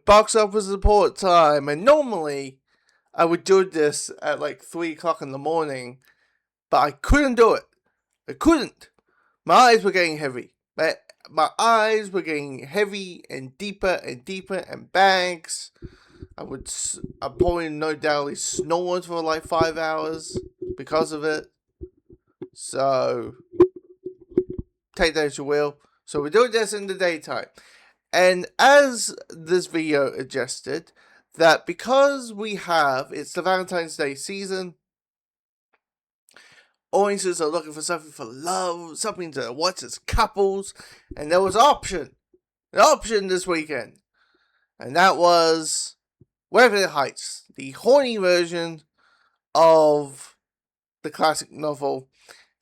box office report time. And normally, I would do this at like 3 o'clock in the morning, but I couldn't do it. I couldn't. My eyes were getting heavy. My eyes were getting heavy and deeper and bags. I probably no doubt snored for like 5 hours because of it. So, take that as you will. So we're doing this in the daytime. And as this video adjusted, that because it's the Valentine's Day season, audiences are looking for something for love, something to watch as couples, and there was an option this weekend. And that was Wuthering Heights, the horny version of the classic novel.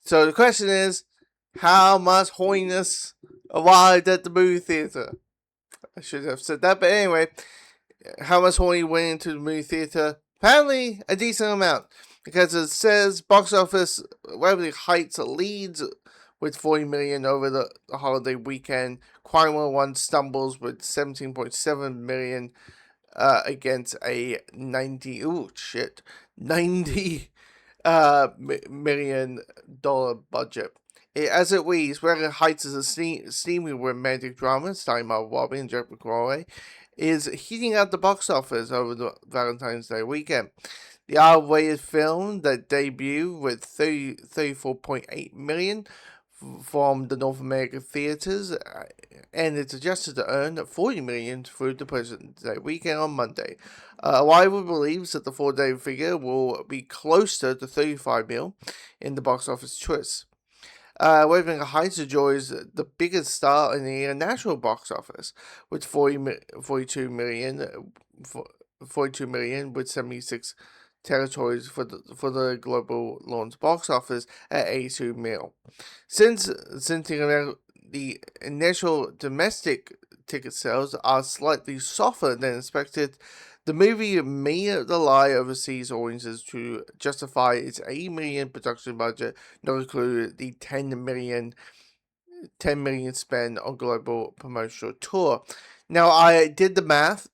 So the question is, how much horniness arrived at the movie theater? I should have said that, but anyway, how much horny went into the movie theater? Apparently, a decent amount, because it says box office Wuthering Heights leads with 40 million over the holiday weekend. Crime 101 stumbles with 17.7 million against a $90 million budget. As it reads, Wuthering Heights is a steamy romantic drama starring Margot Robbie and Jack McCrory, is heating up the box office over the Valentine's Day weekend. The R-rated film that debuted with 34.8 million from the North American theaters, and it's adjusted to earn 40 million through the President's Day weekend on Monday. Arrival believes that the 4-day figure will be closer to 35 mil in the box office twist. Wuthering Heights enjoys the biggest star in the international box office with 42 million with 76 territories for the global launch box office at 82 mil. Since the initial domestic ticket sales are slightly softer than expected, the movie may rely overseas audiences to justify its $8 million production budget, not including the $10 million spent on global promotional tour. Now, I did the math.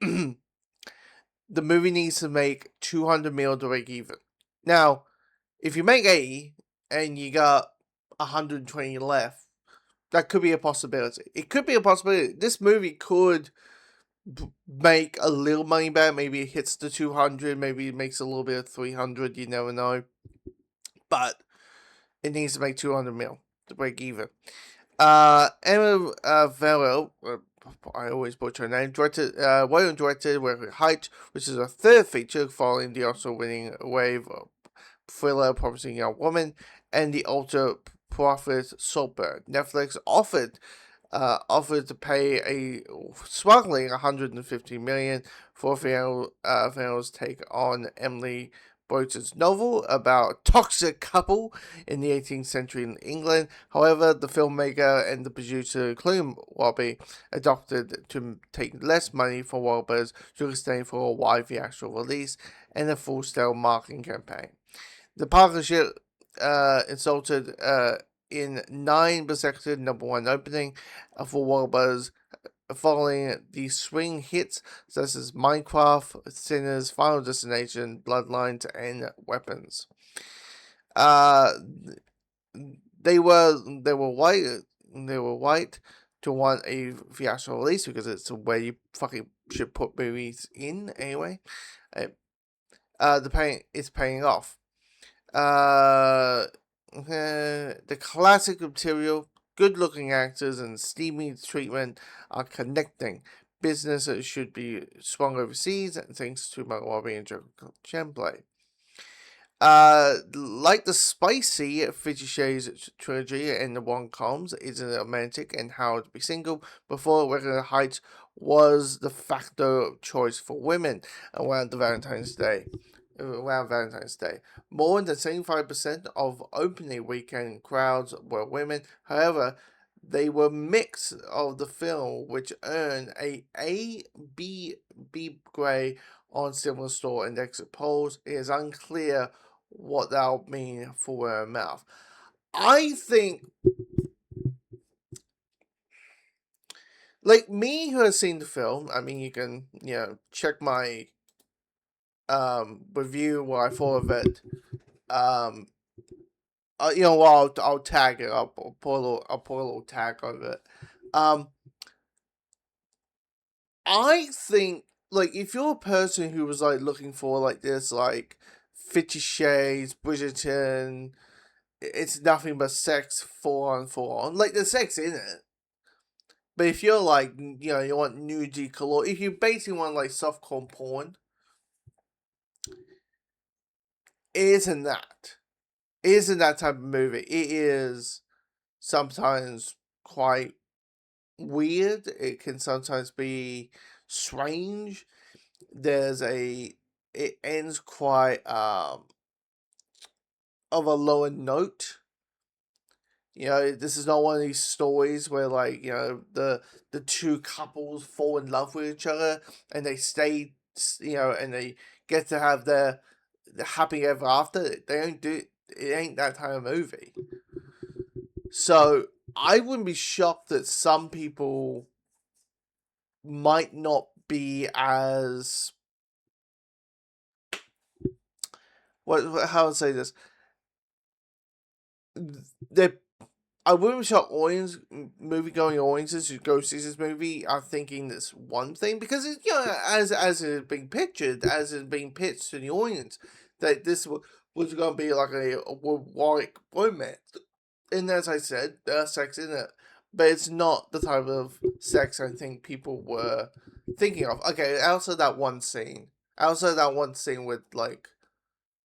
The movie needs to make 200 million to break even. Now, if you make 80 and you got 120 left, that could be a possibility. It could be a possibility. This movie could make a little money back. Maybe it hits the 200. Maybe it makes a little bit of 300. You never know. But it needs to make 200 mil to break even. Emma Vero, I always butcher her name, directed Wuthering Heights, which is a third feature following the Oscar-winning wave thriller Promising Young Woman and the ultra-profit Saltburn. Netflix offered to pay a smuggling $150 million for Vero's take on Emily Brochen's novel about a toxic couple in the 18th century in England. However, the filmmaker and the producer, including Robbie, adopted to take less money from Wahlberg's to extend for a wide theatrical release and a full-scale marketing campaign. The partnership resulted in 9 consecutive #1 opening for Wahlberg's, following the swing hits such as Minecraft, Sinners, Final Destination, Bloodlines, and Weapons. They were white to want a theatrical release because it's where you fucking should put movies in anyway. It's paying off. The classic material, good-looking actors, and steamy treatment are connecting. Business should be swung overseas, thanks to Margot Robbie and Joe Champlay. Like the spicy 50 Shades trilogy and the rom-coms, is a romantic and how to be single before Wuthering Heights was the factor choice for women around Valentine's Day. More than 75% of opening weekend crowds were women. However, they were mix of the film, which earned a B grade on similar store and exit polls. It is unclear what that'll mean for word of mouth. like me who has seen the film, I mean, you can, check my review what I thought of it. Um, well, I'll tag it up. I'll put a little tag of it. Um, I think like if you're a person who was like looking for like this like 50 Shades, Bridgerton, it's nothing but sex, full on, full on. Like there's sex in it. But if you're like, you want nudity galore, if you basically want like softcore porn, it isn't that. It isn't that type of movie. It is sometimes quite weird. It can sometimes be strange. It ends quite of a lower note. This is not one of these stories where like, the two couples fall in love with each other and they stay, and they get to have their happy ever after. They don't do it. Ain't that kind of movie. So I wouldn't be shocked that some people might not be as how to say this. They I wouldn't be shocked movie going audiences who go see this movie are thinking this one thing because it's, as it is being pictured, as it's being pitched to the audience, that this was going to be like a warwick romance. And as I said, there's sex in it, but it's not the type of sex I think people were thinking of. Okay, outside that one scene, with like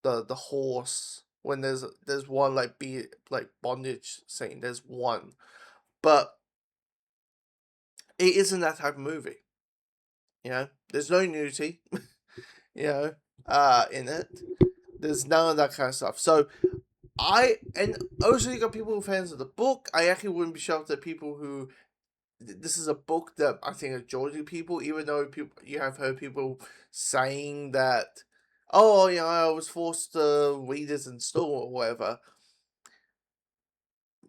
the horse, when there's one like bondage scene. There's one, but it isn't that type of movie. There's no nudity. In it. There's none of that kind of stuff. So and also you got people who are fans of the book. I actually wouldn't be shocked that people who this is a book that I think majority people, even though you have heard people saying that, oh, I was forced to read this in store or whatever.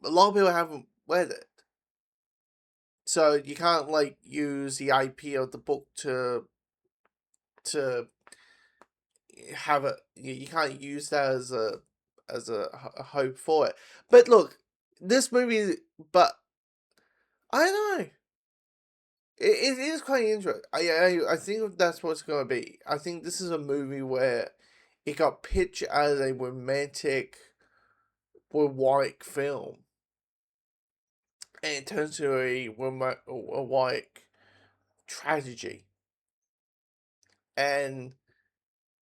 A lot of people haven't read it, so you can't like use the IP of the book to have it. You can't use that as a hope for it. But look, this movie, but I don't know. It is quite interesting. I think that's what it's going to be. I think this is a movie where it got pitched as a romantic, romantic film, and it turns to a romantic tragedy. And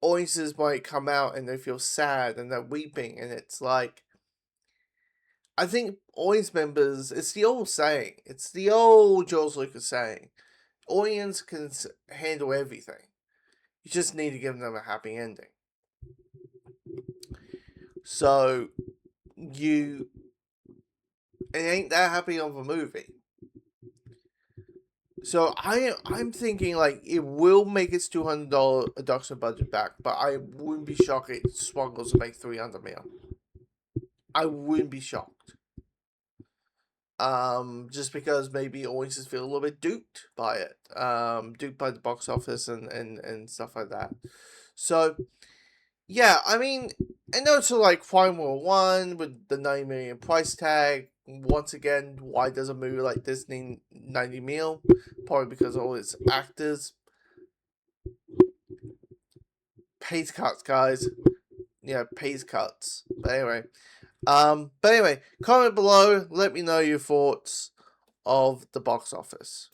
audiences might come out and they feel sad and they're weeping, and it's like, I think audience members, it's the old saying, it's the old George Lucas saying, audience can handle everything. You just need to give them a happy ending. So, it ain't that happy of a movie. So I'm thinking like it will make its $200 production budget back, but I wouldn't be shocked it struggles to make $300 million. I wouldn't be shocked. Just because maybe audiences feel a little bit duped by it, duped by the box office and stuff like that. So, yeah, I mean, and also like Final One with the $9 million price tag. Once again, why does a movie like this need 90 mil? Probably because of all its actors. Pays cuts, guys. Yeah, pays cuts. But anyway, comment below. Let me know your thoughts of the box office.